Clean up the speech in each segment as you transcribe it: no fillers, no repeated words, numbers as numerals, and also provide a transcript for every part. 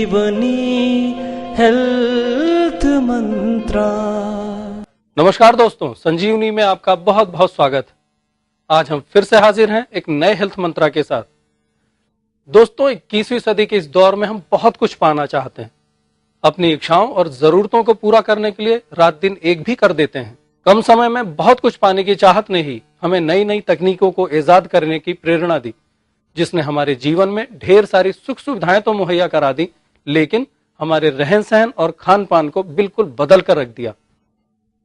संजीवनी health मंत्रा। नमस्कार दोस्तों, संजीवनी में आपका बहुत बहुत स्वागत। आज हम फिर से हाजिर हैं एक नए हेल्थ मंत्रा के साथ। दोस्तों, 21वीं सदी के इस दौर में हम बहुत कुछ पाना चाहते हैं। अपनी इच्छाओं और जरूरतों को पूरा करने के लिए रात दिन एक भी कर देते हैं। कम समय में बहुत कुछ पाने की चाहत ने ही हमें नई नई तकनीकों को ईजाद करने की प्रेरणा दी, जिसने हमारे जीवन में ढेर सारी सुख सुविधाएं तो मुहैया करा दी, लेकिन हमारे रहन सहन और खान पान को बिल्कुल बदल कर रख दिया,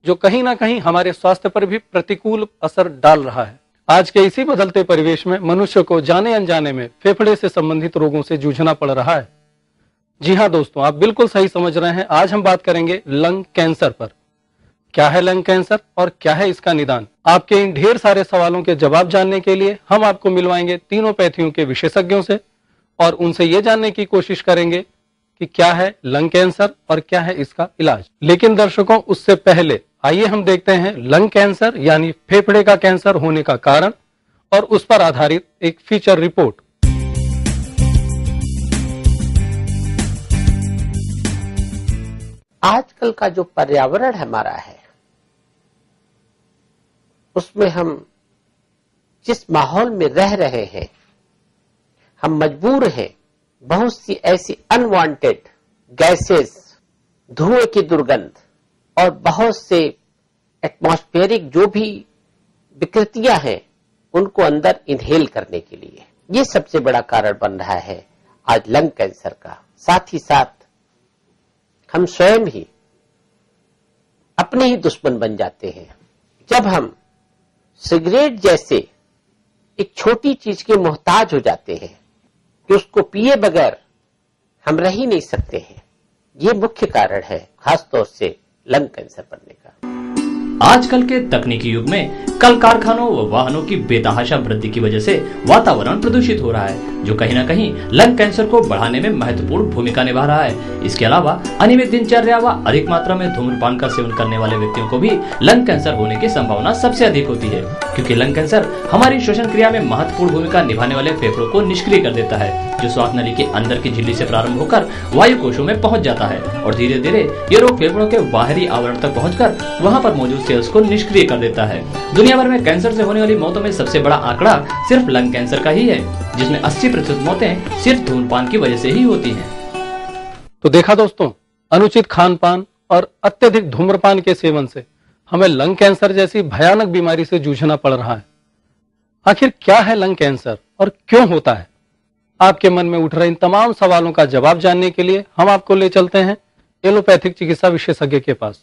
जो कहीं ना कहीं हमारे स्वास्थ्य पर भी प्रतिकूल असर डाल रहा है। आज के इसी बदलते परिवेश में मनुष्य को जाने अनजाने में फेफड़े से संबंधित रोगों से जूझना पड़ रहा है। जी हाँ दोस्तों, आप बिल्कुल सही समझ रहे हैं। आज हम बात करेंगे लंग कैंसर पर। क्या है लंग कैंसर और क्या है इसका निदान? आपके इन ढेर सारे सवालों के जवाब जानने के लिए हम आपको मिलवाएंगे तीनों पैथियों के विशेषज्ञों से और उनसे ये जानने की कोशिश करेंगे कि क्या है लंग कैंसर और क्या है इसका इलाज। लेकिन दर्शकों, उससे पहले आइए हम देखते हैं लंग कैंसर यानी फेफड़े का कैंसर होने का कारण और उस पर आधारित एक फीचर रिपोर्ट। आजकल का जो पर्यावरण हमारा है, उसमें हम जिस माहौल में रह रहे हैं, हम मजबूर हैं बहुत सी ऐसी अनवांटेड गैसेस, धुएं की दुर्गंध और बहुत से एटमॉस्फेरिक जो भी विकृतियां हैं, उनको अंदर इनहेल करने के लिए। ये सबसे बड़ा कारण बन रहा है आज लंग कैंसर का। साथ ही साथ हम स्वयं ही अपने ही दुश्मन बन जाते हैं जब हम सिगरेट जैसे एक छोटी चीज के मोहताज हो जाते हैं कि उसको पिए बगैर हम रह ही नहीं सकते हैं। ये मुख्य कारण है खासतौर से लंग कैंसर बनने का। आजकल के तकनीकी युग में कल कारखानों व वाहनों की बेतहाशा वृद्धि की वजह से वातावरण प्रदूषित हो रहा है, जो कहीं न कहीं लंग कैंसर को बढ़ाने में महत्वपूर्ण भूमिका निभा रहा है। इसके अलावा अनियमित दिनचर्या व अधिक मात्रा में धूम्रपान का सेवन करने वाले व्यक्तियों को भी लंग कैंसर होने की संभावना सबसे अधिक होती है, क्योंकि लंग कैंसर हमारी श्वसन क्रिया में महत्वपूर्ण भूमिका निभाने वाले फेफड़ों को निष्क्रिय कर देता है, जो श्वास नली के अंदर की झिल्ली से प्रारंभ होकर वायु कोशों में पहुंच जाता है और धीरे धीरे ये रोग फेफड़ों के बाहरी आवरण तक पहुंचकर वहां पर मौजूद सेल्स को निष्क्रिय कर देता है। दुनिया भर में कैंसर से होने वाली मौतों में सबसे बड़ा आंकड़ा सिर्फ लंग कैंसर का ही है, जिसमें 80% मौतें सिर्फ धूम्रपान की वजह से ही होती हैं। तो देखा दोस्तों, अनुचित खान पान और अत्यधिक धूम्रपान के सेवन से हमें लंग कैंसर जैसी भयानक बीमारी से जूझना पड़ रहा है। आखिर क्या है लंग कैंसर और क्यों होता है? आपके मन में उठ रहे इन तमाम सवालों का जवाब जानने के लिए हम आपको ले चलते हैं एलोपैथिक चिकित्सा विशेषज्ञ के पास।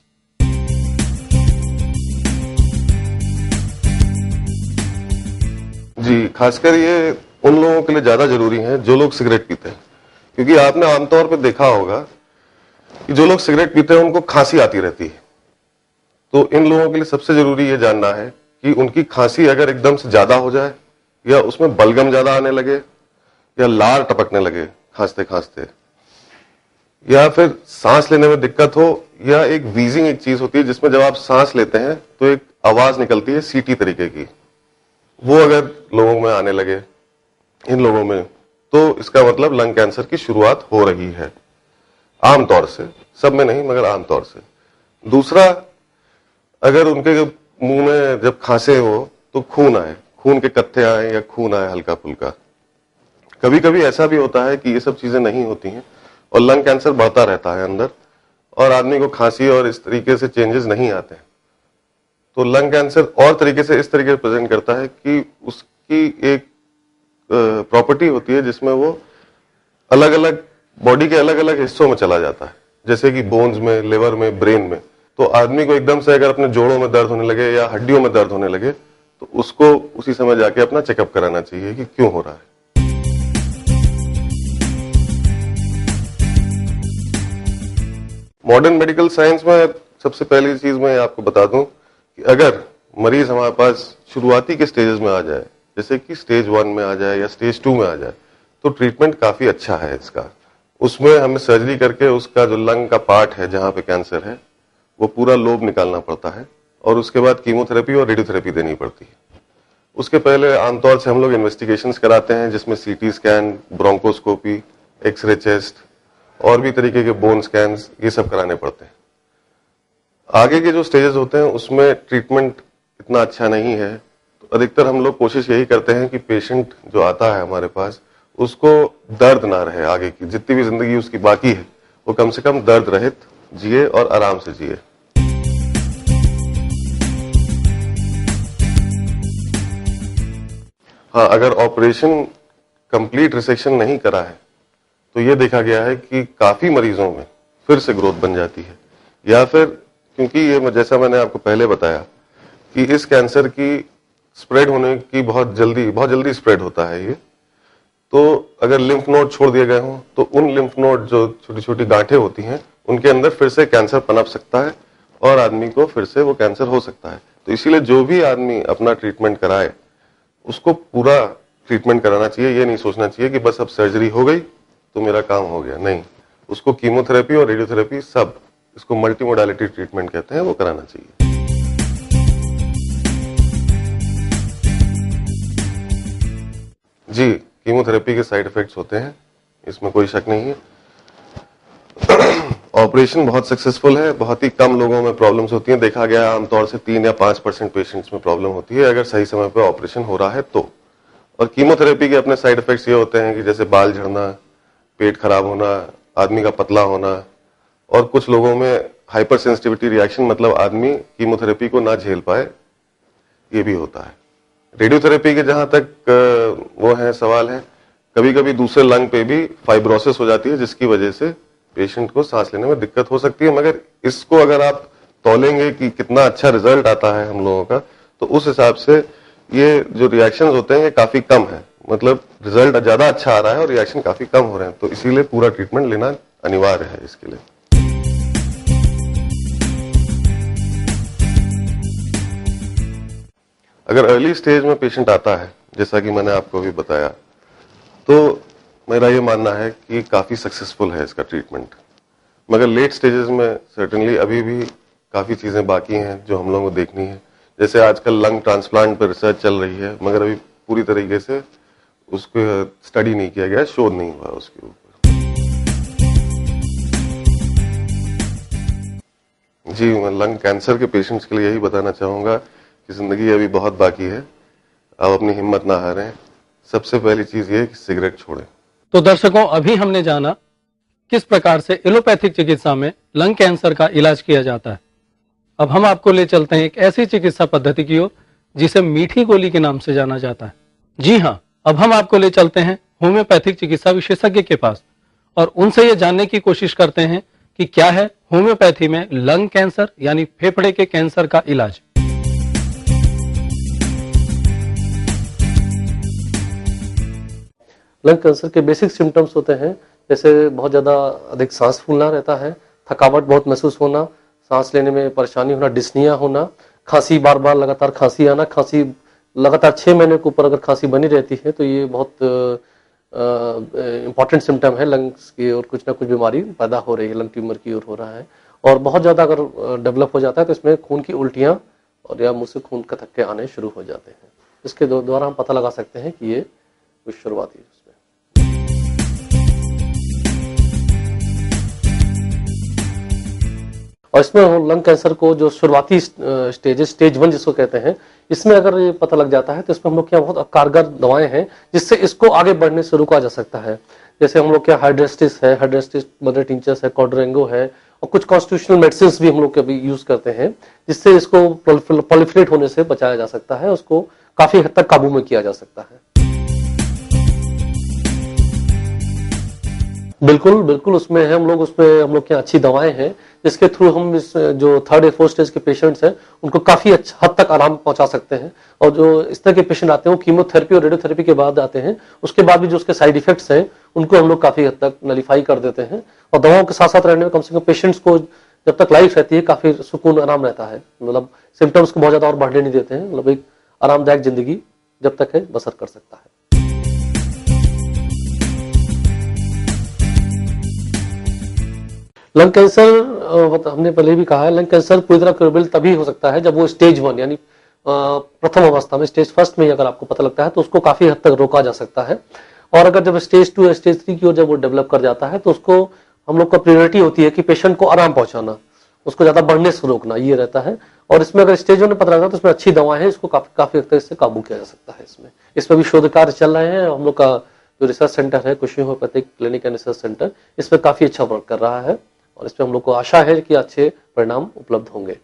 जी, खासकर ये उन लोगों के लिए ज्यादा जरूरी है जो लोग सिगरेट पीते हैं, क्योंकि आपने आमतौर पर देखा होगा कि जो लोग सिगरेट पीते हैं उनको खांसी आती रहती है। तो इन लोगों के लिए सबसे जरूरी ये जानना है कि उनकी खांसी अगर एकदम से ज्यादा हो जाए या उसमें बलगम ज्यादा आने लगे या लार टपकने लगे खांसते खांसते, या फिर सांस लेने में दिक्कत हो, या एक वीजिंग एक चीज होती है जिसमें जब आप सांस लेते हैं तो एक आवाज निकलती है सीटी तरीके की, वो अगर लोगों में आने लगे इन लोगों में, तो इसका मतलब लंग कैंसर की शुरुआत हो रही है। आमतौर से, सब में नहीं मगर आमतौर से। दूसरा, अगर उनके मुंह में जब खांसे हो तो खून आए, खून के कत्थे आए या खून आए हल्का फुल्का। कभी कभी ऐसा भी होता है कि ये सब चीजें नहीं होती हैं और लंग कैंसर बढ़ता रहता है अंदर और आदमी को खांसी और इस तरीके से चेंजेस नहीं आते हैं। तो लंग कैंसर और तरीके से इस तरीके से प्रेजेंट करता है कि उसकी एक प्रॉपर्टी होती है जिसमें वो अलग अलग बॉडी के अलग अलग हिस्सों में चला जाता है, जैसे कि बोन्स में, लिवर में, ब्रेन में। तो आदमी को एकदम से अगर अपने जोड़ों में दर्द होने लगे या हड्डियों में दर्द होने लगे तो उसको उसी समय जाके अपना चेकअप कराना चाहिए कि क्यों हो रहा है। मॉडर्न मेडिकल साइंस में सबसे पहली चीज मैं आपको बता दूं कि अगर मरीज हमारे पास शुरुआती के स्टेजेस में आ जाए, जैसे कि स्टेज 1 में आ जाए या स्टेज 2 में आ जाए, तो ट्रीटमेंट काफी अच्छा है इसका। उसमें हमें सर्जरी करके उसका जो लंग का पार्ट है जहां पे कैंसर है वो पूरा लोब निकालना पड़ता है और उसके बाद कीमोथेरेपी और रेडियोथेरेपी देनी पड़ती है। उसके पहले आमतौर से हम लोग इन्वेस्टिगेशंस कराते हैं जिसमें CT scan, bronchoscopy, x ray chest और भी तरीके के बोन स्कैन्स, ये सब कराने पड़ते हैं। आगे के जो स्टेजेस होते हैं उसमें ट्रीटमेंट इतना अच्छा नहीं है, तो अधिकतर हम लोग कोशिश यही करते हैं कि पेशेंट जो आता है हमारे पास उसको दर्द ना रहे, आगे की जितनी भी जिंदगी उसकी बाकी है वो कम से कम दर्द रहित जिए और आराम से जिए। हाँ, अगर ऑपरेशन कंप्लीट रिसेक्शन नहीं करा है तो ये देखा गया है कि काफी मरीजों में फिर से ग्रोथ बन जाती है, या फिर क्योंकि ये जैसा मैंने आपको पहले बताया कि इस कैंसर की स्प्रेड होने की बहुत जल्दी स्प्रेड होता है ये, तो अगर लिम्फ नोड छोड़ दिए गए हों तो उन लिम्फ नोड जो छोटी छोटी गांठें होती हैं उनके अंदर फिर से कैंसर पनप सकता है और आदमी को फिर से वो कैंसर हो सकता है। तो इसीलिए जो भी आदमी अपना ट्रीटमेंट कराए उसको पूरा ट्रीटमेंट कराना चाहिए। ये नहीं सोचना चाहिए कि बस अब सर्जरी हो गई तो मेरा काम हो गया, नहीं, उसको कीमोथेरेपी और रेडियोथेरेपी, सब इसको मल्टी मोडालिटी ट्रीटमेंट कहते हैं, वो कराना चाहिए। जी, कीमोथेरेपी के साइड इफेक्ट्स होते हैं, इसमें कोई शक नहीं है। ऑपरेशन बहुत सक्सेसफुल है, बहुत ही कम लोगों में प्रॉब्लम्स होती हैं, देखा गया आमतौर से 3 या 5% पेशेंट्स में प्रॉब्लम होती है अगर सही समय पर ऑपरेशन हो रहा है तो। और कीमोथेरेपी के अपने साइड इफेक्ट्स ये होते हैं कि जैसे बाल झड़ना, पेट खराब होना, आदमी का पतला होना, और कुछ लोगों में हाइपर सेंसिटिविटी रिएक्शन, मतलब आदमी कीमोथेरेपी को ना झेल पाए, ये भी होता है। रेडियोथेरेपी के जहां तक वो है सवाल है, कभी कभी दूसरे लंग पे भी फाइब्रोसिस हो जाती है जिसकी वजह से पेशेंट को सांस लेने में दिक्कत हो सकती है। मगर इसको अगर आप तौलेंगे कि कितना अच्छा रिजल्ट आता है हम लोगों का, तो उस हिसाब से ये जो रिएक्शंस होते हैं ये काफी कम है, मतलब रिजल्ट ज्यादा अच्छा आ रहा है और रिएक्शन काफी कम हो रहे हैं, तो इसीलिए पूरा ट्रीटमेंट लेना अनिवार्य है इसके लिए। अगर अर्ली स्टेज में पेशेंट आता है, जैसा कि मैंने आपको अभी बताया, तो मेरा ये मानना है कि काफी सक्सेसफुल है इसका ट्रीटमेंट। मगर लेट स्टेजेस में सर्टेनली अभी भी काफी चीजें बाकी हैं जो हम लोगों को देखनी है। जैसे आजकल लंग ट्रांसप्लांट पर रिसर्च चल रही है, मगर अभी पूरी तरीके से उसको स्टडी नहीं किया गया, शोध नहीं हुआ उसके ऊपर। जी, मैं लंग कैंसर के पेशेंट्स के लिए यही बताना चाहूंगा कि जिंदगी अभी बहुत बाकी है, आप अपनी हिम्मत ना हारें। सबसे पहली चीज ये है कि सिगरेट छोड़ें। तो दर्शकों, अभी हमने जाना किस प्रकार से एलोपैथिक चिकित्सा में लंग कैंसर का इलाज किया जाता है। अब हम आपको ले चलते हैं एक ऐसी चिकित्सा पद्धति की ओर जिसे मीठी गोली के नाम से जाना जाता है। जी हाँ, अब हम आपको ले चलते हैं होम्योपैथिक चिकित्सा विशेषज्ञ के पास और उनसे ये जानने की कोशिश करते हैं कि क्या है होम्योपैथी में लंग कैंसर यानी फेफड़े के कैंसर का इलाज। लंग कैंसर के बेसिक सिम्टम्स होते हैं, जैसे बहुत ज़्यादा अधिक सांस फूलना रहता है, थकावट बहुत महसूस होना, सांस लेने में परेशानी होना, डिस्निया होना, खांसी, बार बार लगातार खांसी आना, खांसी लगातार 6 महीने के ऊपर अगर खांसी बनी रहती है तो ये बहुत इंपॉर्टेंट सिम्टम है लंग्स की और कुछ ना कुछ बीमारी पैदा हो रही है, लंग ट्यूमर की ओर हो रहा है। और बहुत ज़्यादा अगर डेवलप हो जाता है तो इसमें खून की उल्टियाँ और या मुँह से खून का थक्के आने शुरू हो जाते हैं। इसके द्वारा हम पता लगा सकते हैं कि ये कुछ शुरुआती उसमें। और इसमें लंग कैंसर को जो शुरुआती स्टेज 1 जिसको कहते हैं, इसमें अगर ये पता लग जाता है तो इसमें हम लोग के यहाँ बहुत कारगर दवाएं हैं जिससे इसको आगे बढ़ने से रोका जा सकता है। जैसे हम लोग के यहाँ हाइड्रेस्टिस है, हाइड्रेस्टिस मदर टिंचर्स है, कॉड्रेंगो है, और कुछ कॉन्स्टिट्यूशनल मेडिसिन भी हम लोग कभी यूज करते हैं जिससे इसको प्रोलिफरेट होने से बचाया जा सकता है, उसको काफी हद तक काबू में किया जा सकता है। बिल्कुल बिल्कुल, उसमें है हम लोग के अच्छी दवाएं हैं जिसके थ्रू हम इस जो 3rd या 4th स्टेज के पेशेंट्स हैं उनको काफी अच्छा हद तक आराम पहुंचा सकते हैं। और जो इस तरह के पेशेंट आते हैं वो कीमोथेरेपी और रेडियोथेरेपी के बाद आते हैं, उसके बाद भी जो उसके साइड इफेक्ट्स हैं उनको हम लोग काफी हद तक नलीफाई कर देते हैं। और दवाओं के साथ साथ रहने में कम से कम पेशेंट्स को जब तक लाइफ रहती है काफी सुकून आराम रहता है, मतलब सिम्टम्स को बहुत ज्यादा और बढ़ने नहीं देते हैं, मतलब एक आरामदायक जिंदगी जब तक है बसर कर सकता है। लंग कैंसर हमने पहले भी कहा है, लंग कैंसर पूरी तरह क्यूरेबल तभी हो सकता है जब वो स्टेज 1 यानी प्रथम अवस्था में, स्टेज 1 में अगर आपको पता लगता है तो उसको काफी हद तक रोका जा सकता है। और अगर जब स्टेज 2 या स्टेज 3 की ओर जब वो डेवलप कर जाता है तो उसको हम लोग का प्रायोरिटी होती है कि पेशेंट को आराम पहुंचाना, उसको ज्यादा बढ़ने से रोकना, ये रहता है। और इसमें अगर स्टेज 1 में पता लगा तो इसमें अच्छी दवाएं हैं, इसको काफी हद तक इससे काबू किया जा सकता है। इसमें भी शोध कार्य चल रहे हैं। हम लोग का जो रिसर्च सेंटर है, कुशी homeopathic clinic and research centre, इस पर काफी अच्छा वर्क कर रहा है और इस पर हम लोग को आशा है कि अच्छे परिणाम उपलब्ध होंगे।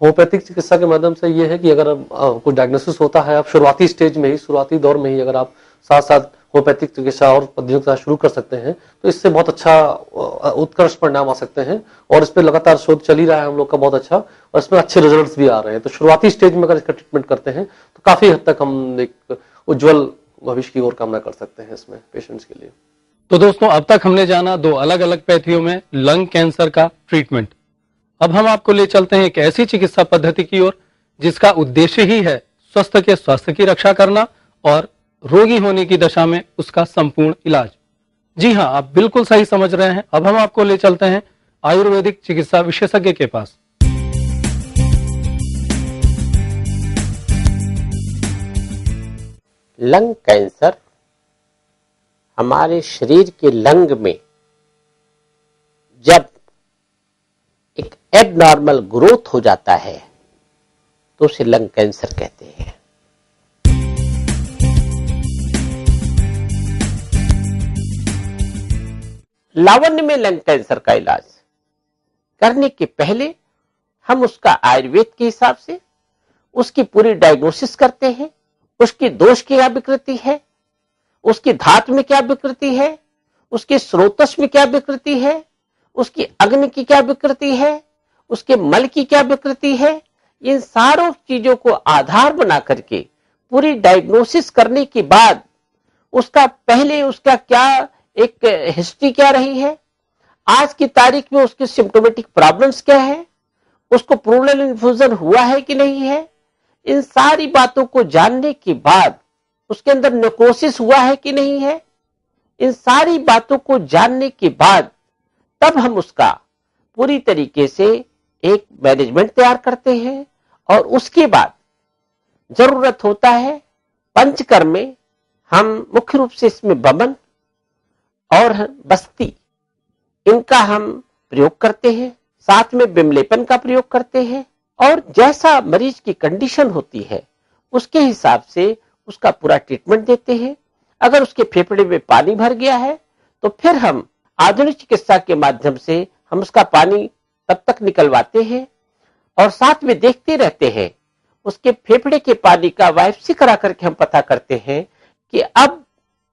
होम्योपैथिक चिकित्सा के माध्यम से ये है कि अगर कोई डायग्नोसिस होता है, आप शुरुआती स्टेज में ही, शुरुआती दौर में ही अगर आप साथ साथ होम्योपैथिक चिकित्सा और पद्धतियों के साथ शुरू कर सकते हैं तो इससे बहुत अच्छा उत्कृष्ट परिणाम आ सकते हैं। और इस पर लगातार शोध चल ही रहा है हम लोग का बहुत अच्छा, और इसमें अच्छे रिजल्ट्स भी आ रहे हैं। तो शुरुआती स्टेज में अगर इसका ट्रीटमेंट करते हैं तो काफी हद तक हम एक उज्जवल भविष्य की ओर कामना कर सकते हैं इसमें पेशेंट्स के लिए। तो दोस्तों, अब तक हमने जाना 2 अलग अलग पैथियों में लंग कैंसर का ट्रीटमेंट। अब हम आपको ले चलते हैं एक ऐसी चिकित्सा पद्धति की ओर जिसका उद्देश्य ही है स्वस्थ के स्वास्थ्य की रक्षा करना और रोगी होने की दशा में उसका संपूर्ण इलाज। जी हां, आप बिल्कुल सही समझ रहे हैं। अब हम आपको ले चलते हैं आयुर्वेदिक चिकित्सा विशेषज्ञ के पास। लंग कैंसर हमारे शरीर के लंग में जब एक एबनॉर्मल ग्रोथ हो जाता है तो उसे लंग कैंसर कहते हैं। लावण्य में लंग कैंसर का इलाज करने के पहले हम उसका आयुर्वेद के हिसाब से उसकी पूरी डायग्नोसिस करते हैं। उसकी दोष की क्या विकृति है, उसकी धातु में क्या विकृति है, उसके स्रोतस में क्या विकृति है, उसकी अग्नि की क्या विकृति है, उसके मल की क्या विकृति है। इन सारों चीजों को आधार बना करके पूरी डायग्नोसिस करने के बाद उसका पहले उसका क्या एक हिस्ट्री क्या रही है, आज की तारीख में उसके सिम्टोमेटिक प्रॉब्लम्स क्या है, उसको प्लूरल इन्फ्यूजन हुआ है कि नहीं है, इन सारी बातों को जानने के बाद उसके अंदर नेक्रोसिस हुआ है कि नहीं है, इन सारी बातों को जानने के बाद तब हम उसका पूरी तरीके से एक मैनेजमेंट तैयार करते हैं। और उसके बाद जरूरत होता है पंचकर्म में हम मुख्य रूप से इसमें बमन और बस्ती इनका हम प्रयोग करते हैं, साथ में बिमलेपन का प्रयोग करते हैं। और जैसा मरीज की कंडीशन होती है उसके हिसाब से उसका पूरा ट्रीटमेंट देते हैं। अगर उसके फेफड़े में पानी भर गया है तो फिर हम आधुनिक चिकित्सा के माध्यम से हम उसका पानी तब तक निकलवाते हैं और साथ में देखते रहते हैं उसके फेफड़े के पानी का वाइप्सी करा करके हम पता करते हैं कि अब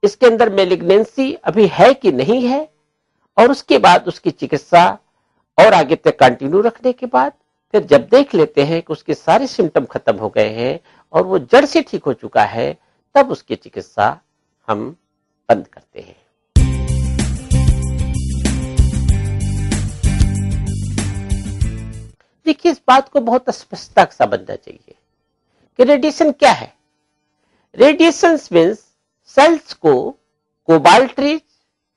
इसके अंदर मैलिग्नेंसी अभी है कि नहीं है। और उसके बाद उसकी चिकित्सा और आगे तक कंटिन्यू रखने के बाद फिर जब देख लेते हैं कि उसके सारे सिम्टम खत्म हो गए हैं और वो जड़ से ठीक हो चुका है, तब उसकी चिकित्सा हम बंद करते हैं। देखिए, इस बात को बहुत स्पष्टता से समझना चाहिए कि रेडिएशन क्या है। रेडिएशन मींस सेल्स को कोबाल्ट रेज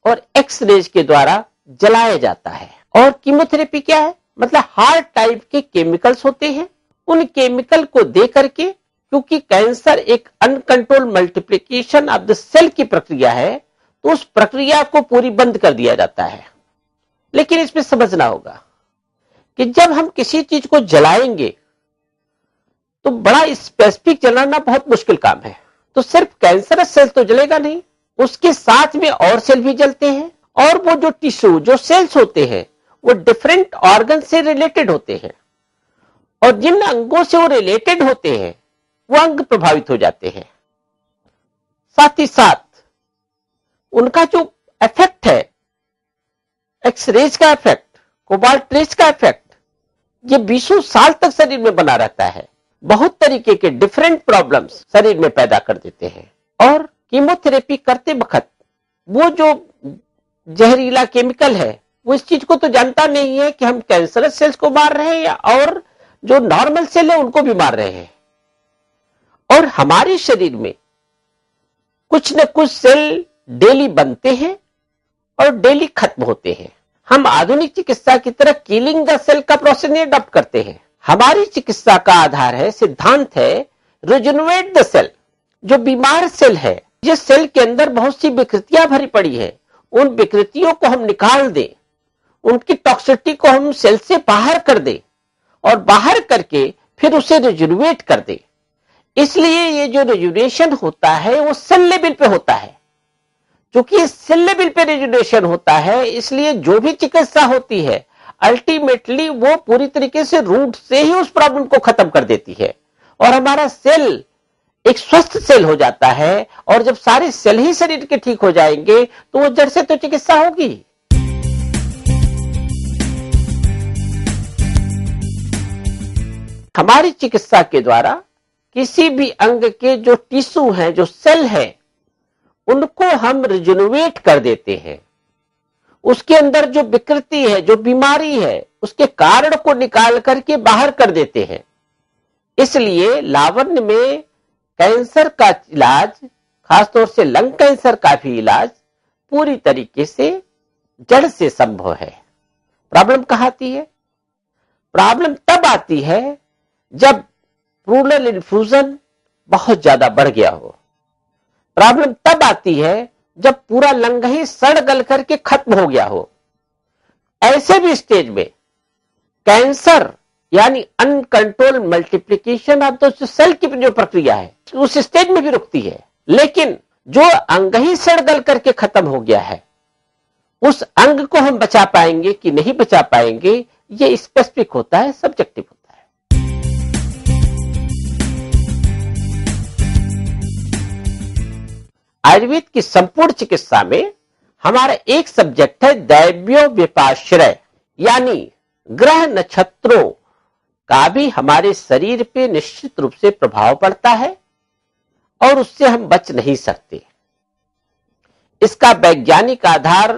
और एक्स रेज के द्वारा जलाया जाता है। और कीमोथेरेपी क्या है, मतलब हार्ड टाइप के केमिकल्स होते हैं। उन केमिकल को दे करके, क्योंकि कैंसर एक uncontrol multiplication of the cell की प्रक्रिया है, तो उस प्रक्रिया को पूरी बंद कर दिया जाता है। लेकिन इसमें समझना होगा कि जब हम किसी चीज को जलाएंगे तो बड़ा स्पेसिफिक जलाना बहुत मुश्किल काम है। तो सिर्फ कैंसरस सेल तो जलेगा नहीं, उसके साथ में और सेल भी जलते हैं। और वो जो टिश्यू जो सेल्स होते हैं वो डिफरेंट ऑर्गन से रिलेटेड होते हैं और जिन अंगों से वो रिलेटेड होते हैं वो अंग प्रभावित हो जाते हैं। साथ ही साथ उनका जो इफेक्ट है, एक्सरेज का इफेक्ट, कोबाल्ट रेज का इफेक्ट, ये 20 साल तक शरीर में बना रहता है। बहुत तरीके के डिफरेंट प्रॉब्लम्स शरीर में पैदा कर देते हैं। और कीमोथेरेपी करते वक्त वो जो जहरीला केमिकल है वो इस चीज को तो जानता नहीं है कि हम कैंसरस सेल्स को मार रहे हैं या और जो नॉर्मल सेल है उनको भी मार रहे हैं। और हमारे शरीर में कुछ न कुछ सेल डेली बनते हैं और डेली खत्म होते हैं। हम आधुनिक चिकित्सा की तरह किलिंग द सेल का प्रोसेस नहीं अडॉप्ट करते हैं। हमारी चिकित्सा का आधार है, सिद्धांत है, रिजेनरेट द सेल। जो बीमार सेल है जिस सेल के अंदर बहुत सी विकृतियां भरी पड़ी है, उन विकृतियों को हम निकाल दें, उनकी टॉक्सिसिटी को हम सेल से बाहर कर दें और बाहर करके फिर उसे रिजुनवेट कर दें। इसलिए ये जो रिजुनेशन होता है वो सेल लेवल पे होता है। क्योंकि सेल लेवल पे रिजुनेशन होता है, इसलिए जो भी चिकित्सा होती है अल्टीमेटली वो पूरी तरीके से रूट से ही उस प्रॉब्लम को खत्म कर देती है और हमारा सेल एक स्वस्थ सेल हो जाता है। और जब सारे सेल ही शरीर के ठीक हो जाएंगे तो वो जड़ से तो चिकित्सा होगी। हमारी चिकित्सा के द्वारा किसी भी अंग के जो टिश्यू हैं, जो सेल हैं, उनको हम रिजुनवेट कर देते हैं। उसके अंदर जो विकृति है, जो बीमारी है, उसके कारण को निकाल करके बाहर कर देते हैं। इसलिए लावण्य में कैंसर का इलाज, खासतौर से लंग कैंसर का भी इलाज पूरी तरीके से जड़ से संभव है। प्रॉब्लम कहां आती है? प्रॉब्लम तब आती है जब प्लूरल इन्फ्यूजन बहुत ज्यादा बढ़ गया हो। प्रॉब्लम तब आती है जब पूरा लंग ही सड़ गल करके खत्म हो गया हो। ऐसे भी स्टेज में कैंसर यानी uncontrol multiplication of the cell की जो प्रक्रिया है उस स्टेज में भी रुकती है। लेकिन जो अंग ही सड़ गल करके खत्म हो गया है, उस अंग को हम बचा पाएंगे कि नहीं बचा पाएंगे, ये स्पेसिफिक होता है, सब्जेक्टिव होता है। आयुर्वेद की संपूर्ण चिकित्सा में हमारा एक सब्जेक्ट है दैव्यो विपाश्रय, यानी ग्रह नक्षत्रों का भी हमारे शरीर पे निश्चित रूप से प्रभाव पड़ता है और उससे हम बच नहीं सकते। इसका वैज्ञानिक आधार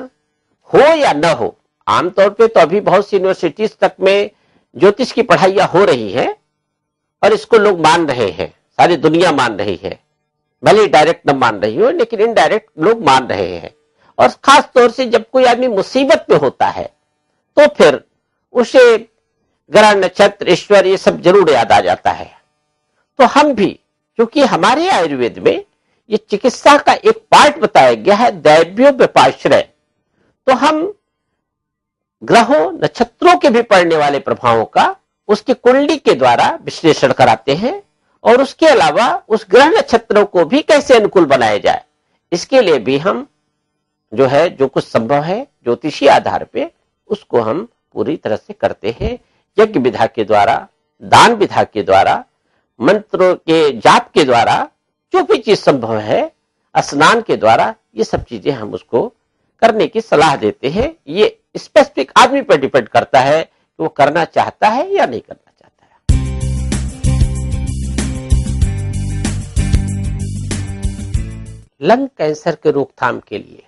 हो या न हो, आमतौर पे तो अभी बहुत सी यूनिवर्सिटीज तक में ज्योतिष की पढ़ाइयां हो रही हैं और इसको लोग मान रहे हैं, सारी दुनिया मान रही है। भले डायरेक्ट न मान रही हो, लेकिन इनडायरेक्ट लोग मान रहे हैं। और खास तौर से जब कोई आदमी मुसीबत में होता है तो फिर उसे ग्रह नक्षत्र ईश्वर ये सब जरूर याद आ जाता है। तो हम भी, क्योंकि हमारे आयुर्वेद में ये चिकित्सा का एक पार्ट बताया गया है दैव्यो विपाश्रय, तो हम ग्रहों नक्षत्रों के भी पड़ने वाले प्रभावों का उसकी कुंडली के द्वारा विश्लेषण कराते हैं और उसके अलावा उस ग्रह नक्षत्रों को भी कैसे अनुकूल बनाया जाए, इसके लिए भी हम जो है जो कुछ संभव है ज्योतिषी आधार पे उसको हम पूरी तरह से करते हैं। यज्ञ विधा के द्वारा, दान विधा के द्वारा, मंत्रों के जाप के द्वारा, जो भी चीज संभव है, स्नान के द्वारा, ये सब चीजें हम उसको करने की सलाह देते हैं। ये स्पेसिफिक आदमी पर डिपेंड करता है कि वो करना चाहता है या नहीं करना चाहता है। लंग कैंसर के रोकथाम के लिए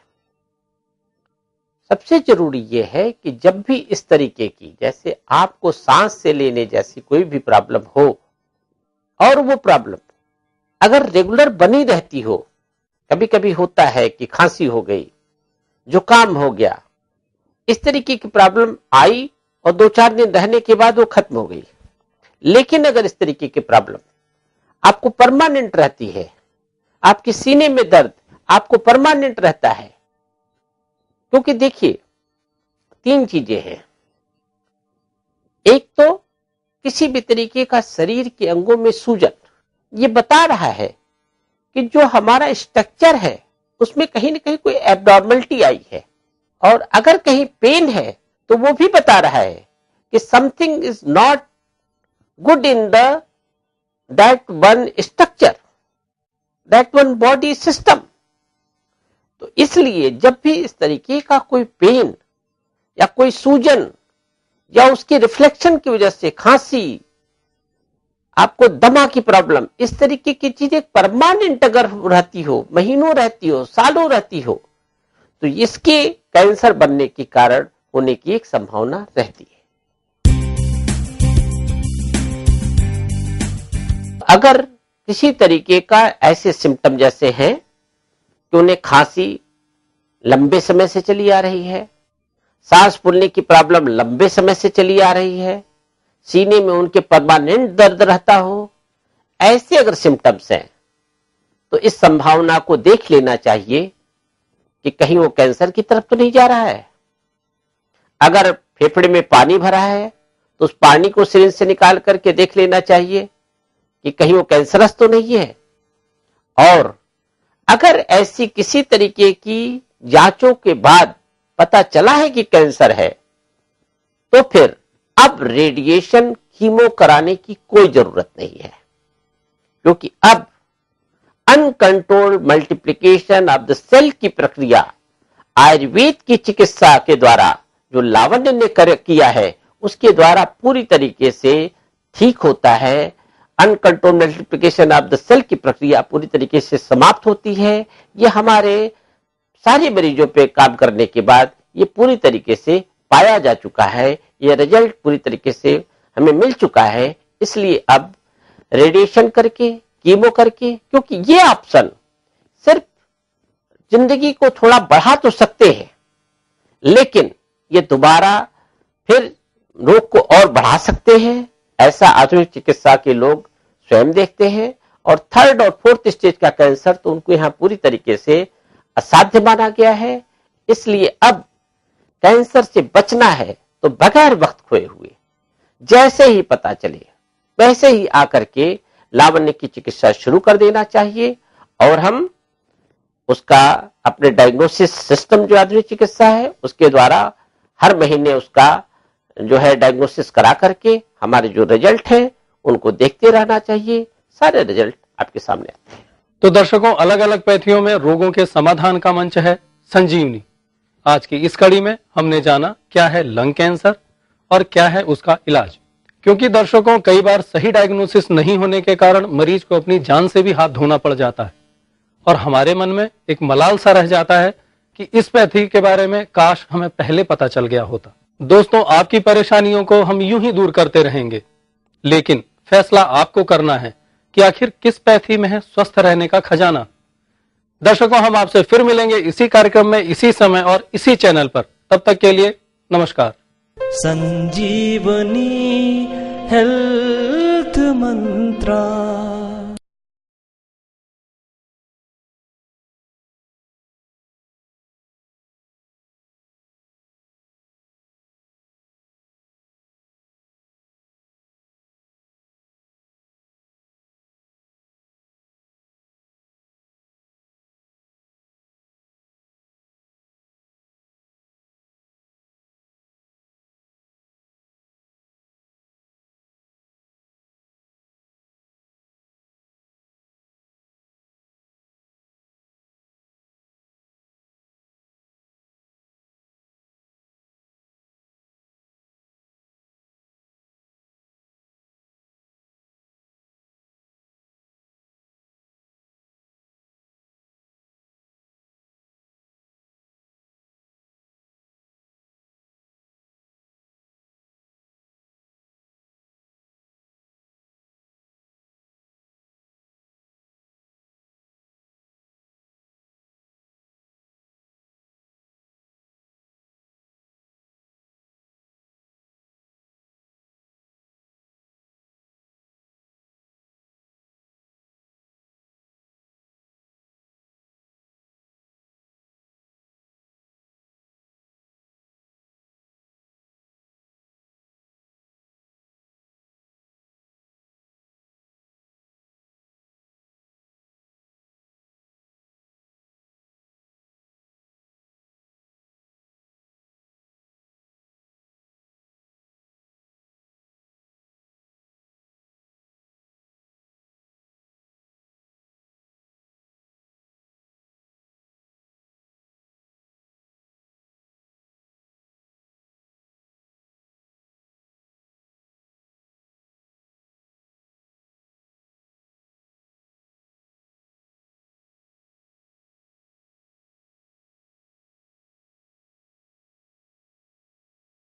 सबसे जरूरी यह है कि जब भी इस तरीके की, जैसे आपको सांस से लेने जैसी कोई भी प्रॉब्लम हो और वो प्रॉब्लम अगर रेगुलर बनी रहती हो, कभी कभी होता है कि खांसी हो गई, जुकाम हो गया, इस तरीके की प्रॉब्लम आई और 2-4 दिन रहने के बाद वो खत्म हो गई। लेकिन अगर इस तरीके की प्रॉब्लम आपको परमानेंट रहती है, आपके सीने में दर्द आपको परमानेंट रहता है, क्योंकि देखिए 3 चीजें हैं। एक तो किसी भी तरीके का शरीर के अंगों में सूजन, ये बता रहा है कि जो हमारा स्ट्रक्चर है उसमें कहीं ना कहीं कोई एब्नॉर्मलिटी आई है। और अगर कहीं पेन है तो वो भी बता रहा है कि something is not good in the that one structure, that one body system. तो इसलिए जब भी इस तरीके का कोई पेन या कोई सूजन या उसकी रिफ्लेक्शन की वजह से खांसी, आपको दमा की प्रॉब्लम, इस तरीके की चीजें परमानेंट अगर रहती हो, महीनों रहती हो, सालों रहती हो, तो इसके कैंसर बनने के कारण होने की एक संभावना रहती है। अगर किसी तरीके का ऐसे सिम्टम जैसे हैं कि उन्हें खांसी लंबे समय से चली आ रही है, सांस फूलने की प्रॉब्लम लंबे समय से चली आ रही है, सीने में उनके परमानेंट दर्द रहता हो, ऐसे अगर सिम्टम्स हैं तो इस संभावना को देख लेना चाहिए कि कहीं वो कैंसर की तरफ तो नहीं जा रहा है। अगर फेफड़े में पानी भरा है तो उस पानी को सिरिंज से निकाल करके देख लेना चाहिए कि कहीं वो कैंसरस तो नहीं है। और अगर ऐसी किसी तरीके की जांचों के बाद पता चला है कि कैंसर है, तो फिर अब रेडिएशन कीमो कराने की कोई जरूरत नहीं है, क्योंकि अब uncontrolled multiplication of the cell की प्रक्रिया आयुर्वेद की चिकित्सा के द्वारा जो लावण्य ने किया है उसके द्वारा पूरी तरीके से ठीक होता है। Uncontrolled multiplication of the cell की प्रक्रिया पूरी तरीके से समाप्त होती है। ये हमारे सारे मरीजों पे काम करने के बाद ये पूरी तरीके से पाया जा चुका है, ये रिजल्ट पूरी तरीके से हमें मिल चुका है। इसलिए अब रेडिएशन करके, कीमो करके, क्योंकि ये ऑप्शन सिर्फ जिंदगी को थोड़ा बढ़ा तो सकते हैं, लेकिन ये दोबारा फिर रोग को और बढ़ा सकते हैं। ऐसा आधुनिक चिकित्सा के लोग स्वयं देखते हैं। और थर्ड और फोर्थ स्टेज का कैंसर तो उनको यहां पूरी तरीके से असाध्य माना गया है। इसलिए अब कैंसर से बचना है तो बगैर वक्त खोए हुए जैसे ही पता चले वैसे ही आकर के लावण्य की चिकित्सा शुरू कर देना चाहिए। और हम उसका अपने डायग्नोसिस सिस्टम जो आधुनिक चिकित्सा है उसके द्वारा हर महीने उसका जो है डायग्नोसिस करा करके हमारे जो रिजल्ट है उनको देखते रहना चाहिए। सारे रिजल्ट आपके सामने आते हैं। तो दर्शकों, अलग अलग पैथियों में रोगों के समाधान का मंच है संजीवनी। आज की इस कड़ी में हमने जाना क्या है लंग कैंसर और क्या है उसका इलाज। क्योंकि दर्शकों, कई बार सही डायग्नोसिस नहीं होने के कारण मरीज को अपनी जान से भी हाथ धोना पड़ जाता है और हमारे मन में एक मलाल सा रह जाता है कि इस पैथी के बारे में काश हमें पहले पता चल गया होता। दोस्तों, आपकी परेशानियों को हम यूं ही दूर करते रहेंगे, लेकिन फैसला आपको करना है कि आखिर किस पैथी में है स्वस्थ रहने का खजाना। दर्शकों, हम आपसे फिर मिलेंगे इसी कार्यक्रम में, इसी समय और इसी चैनल पर। तब तक के लिए नमस्कार। संजीवनी हेल्थ मंत्रा।